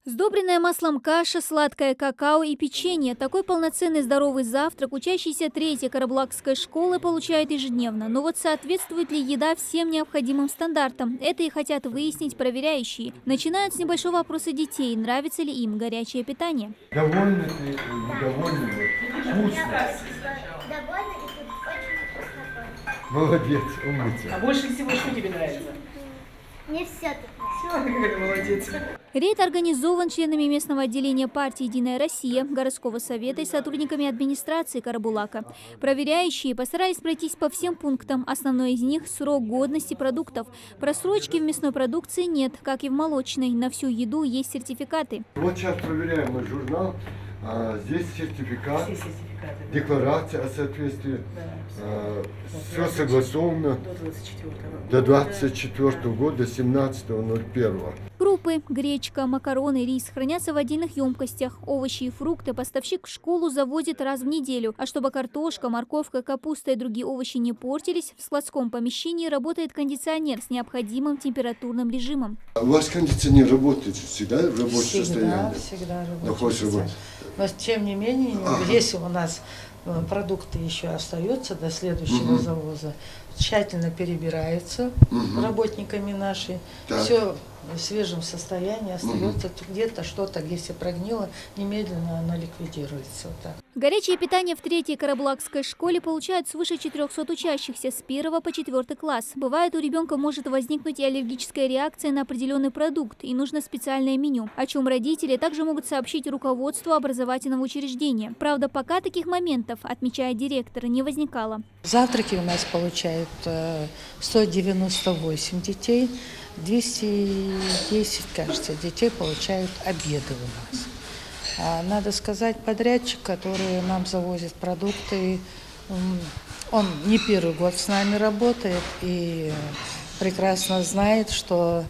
Сдобренная маслом каша, сладкое какао и печенье. Такой полноценный здоровый завтрак учащиеся 3-й Карабулакской школы получают ежедневно. Но вот соответствует ли еда всем необходимым стандартам? Это и хотят выяснить проверяющие. Начинают с небольшого опроса детей, нравится ли им горячее питание. Довольны ты, недовольны? Вкусно. Довольна и тут очень вкусно. Молодец, умница. А больше всего что тебе нравится? Мне все тут Все, какая молодец. Рейд организован членами местного отделения партии «Единая Россия», городского совета и сотрудниками администрации Карабулака. Проверяющие постарались пройтись по всем пунктам. Основной из них – срок годности продуктов. Просрочки в мясной продукции нет, как и в молочной. На всю еду есть сертификаты. Вот сейчас проверяем мы журнал. Здесь сертификат, Все сертификаты. Да. декларация о соответствии. Да. Все согласовано До 24 года. до 24 года, 17.01. Крупы, гречка, макароны, рис хранятся в отдельных емкостях. Овощи и фрукты поставщик в школу завозит раз в неделю. А чтобы картошка, морковка, капуста и другие овощи не портились, в складском помещении работает кондиционер с необходимым температурным режимом. У вас кондиционер работает всегда в рабочем состоянии? Всегда Находится рабочий. Но тем не менее, если у нас продукты еще остаются до следующего завоза, тщательно перебираются работниками наши, Так. все в свежем состоянии остается, где-то что-то, если прогнило, немедленно оно ликвидируется. Вот так. Горячее питание в 3-й Карабулакской школе получают свыше 400 учащихся с 1 по 4 класс. Бывает, у ребенка может возникнуть и аллергическая реакция на определенный продукт, и нужно специальное меню, о чем родители также могут сообщить руководству образовательного учреждения. Правда, пока таких моментов, отмечает директор, не возникало. Завтраки у нас получают 198 детей, 210, кажется, детей получают обеды у нас. Надо сказать, подрядчик, который нам завозит продукты, он не первый год с нами работает и прекрасно знает, что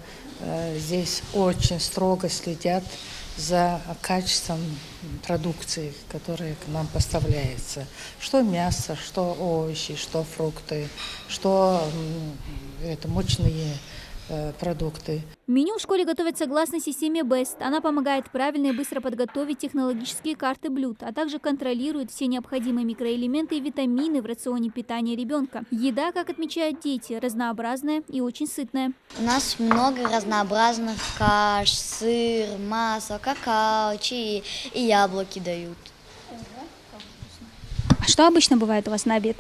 здесь очень строго следят за качеством продукции, которая к нам поставляется. Что мясо, что овощи, что фрукты, что мучные продукты. Меню в школе готовят согласно системе BEST. Она помогает правильно и быстро подготовить технологические карты блюд, а также контролирует все необходимые микроэлементы и витамины в рационе питания ребенка. Еда, как отмечают дети, разнообразная и очень сытная. У нас много разнообразных каш, сыр, масло, какао, чаи и яблоки дают. А что обычно бывает у вас на обед?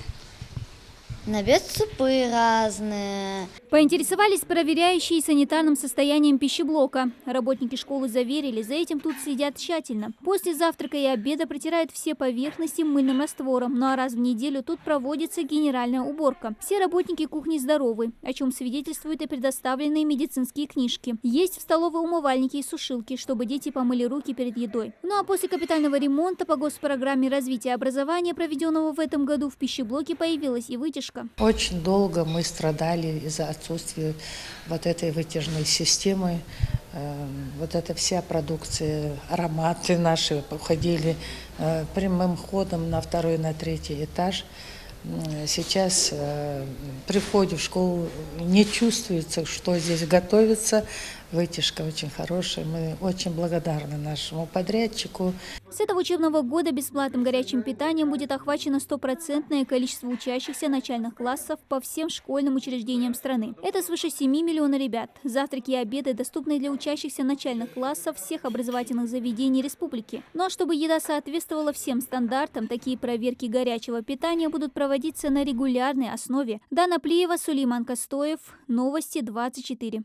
На обед супы разные. Поинтересовались проверяющие санитарным состоянием пищеблока. Работники школы заверили, за этим тут следят тщательно. После завтрака и обеда протирают все поверхности мыльным раствором. Ну а раз в неделю тут проводится генеральная уборка. Все работники кухни здоровы, о чем свидетельствуют и предоставленные медицинские книжки. Есть в столовой умывальники и сушилки, чтобы дети помыли руки перед едой. Ну а после капитального ремонта по госпрограмме развития образования, проведенного в этом году, в пищеблоке появилась и вытяжка. Очень долго мы страдали из-за отсутствия вот этой вытяжной системы. Вот эта вся продукция, ароматы наши уходили прямым ходом на 2-й, на 3-й этаж. Сейчас при входе в школу не чувствуется, что здесь готовится. Вытяжка очень хорошая. Мы очень благодарны нашему подрядчику. С этого учебного года бесплатным горячим питанием будет охвачено 100% количество учащихся начальных классов по всем школьным учреждениям страны. Это свыше 7 миллионов ребят. Завтраки и обеды доступны для учащихся начальных классов всех образовательных заведений республики. Ну а чтобы еда соответствовала всем стандартам, такие проверки горячего питания будут проводиться на регулярной основе. Дана Плиева, Сулейман Костоев. Новости 24.